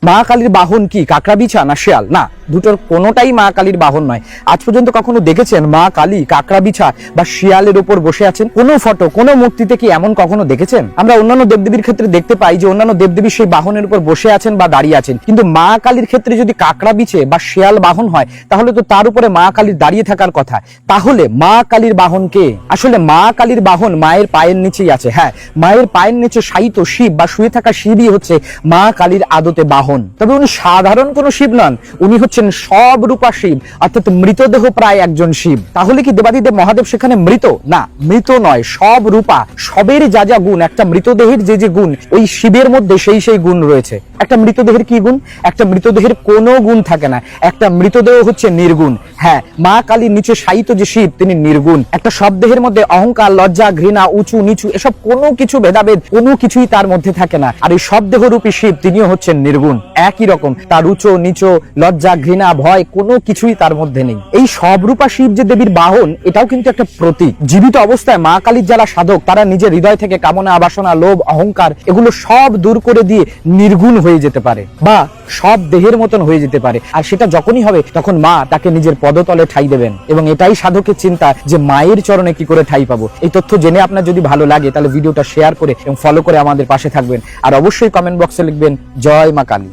মা কালীর বাহন কি কাকড়া বিছা না শিয়াল? না, দুটোর কোনোটাই মা কালীর বাহন নয়। আজ পর্যন্ত কখনো দেখেছেন মা কালী কাকড়া বিছা বা শিয়ালের উপর বসে আছেন? কোনো ফটো, কোনো মূর্তিতে কি এমন কখনো দেখেছেন? আমরা অন্যান্য দেবদেবীর ক্ষেত্রে দেখতে পাই যে অন্যান্য দেবদেবী সেই বাহনের উপর বসে আছেন বা দাঁড়িয়ে আছেন, কিন্তু মা কালীর ক্ষেত্রে যদি কাকড়া বিছে বা শিয়াল বাহন হয় তাহলে তো তার উপরে মা কালীর দাঁড়িয়ে থাকার কথা। তাহলে মা কালীর বাহন কে? আসলে মা কালীর বাহন মায়ের পায়ের নিচেই আছে। হ্যাঁ, মায়ের পায়ের নিচে শায়িত শিব বা শুয়ে থাকা শিবই হচ্ছে মা কালীর আদতে বাহন। তবে উনি সাধারণ কোন শিব নন, উনি হচ্ছেন সব রূপা শিব, অর্থাৎ মৃতদেহ প্রায় একজন শিব। তাহলে কি দেবাদিদেব মহাদেব সেখানে মৃত? না, মৃত নয়, সব রূপা, সবের যা যা গুণ, একটা মৃতদেহের যে যে গুণ ওই শিবের মধ্যে সেই গুণ রয়েছে। একটা মৃতদেহের কি গুণ? একটা মৃতদেহের কোনো গুণ থাকে না, একটা মৃতদেহ হচ্ছে নির্গুণ। হ্যাঁ, মা কালীর নিচে শায়িত যে শিব তিনি নির্গুণ। একটা শবদেহের মধ্যে অহংকার, লজ্জা, ঘৃণা, উঁচু নিচু এসব কোনো কিছু ভেদাভেদ কোনো কিছুই তার মধ্যে থাকে না। আর এই শবদেহরূপী শিব তিনিও হচ্ছেন নির্গুণ, একই রকম। তার উঁচু নিচু, লজ্জা, ঘৃণা, ভয় কোনো কিছুই তার মধ্যে নেই। এই সবরূপা শিব যে দেবীর বাহন, এটাও কিন্তু একটা প্রতীক। জীবিত অবস্থায় মা কালীর যারা সাধক তারা নিজের হৃদয় থেকে কামনা, বাসনা, লোভ, অহংকার এগুলো সব দূর করে দিয়ে নির্গুণ হয়ে যেতে পারে বা সব দেহের মতন হয়ে যেতে পারে। আর সেটা যখনই হবে তখন মা তাকে নিজের পদতলে ঠাই দেবেন, এবং এটাই সাধকের চিন্তা যে মায়ের চরণে কি করে ঠাই পাবো। এই তথ্য জেনে আপনার যদি ভালো লাগে তাহলে ভিডিওটা শেয়ার করে এবং ফলো করে আমাদের পাশে থাকবেন। আর অবশ্যই কমেন্ট বক্সে লিখবেন জয় মা কালী।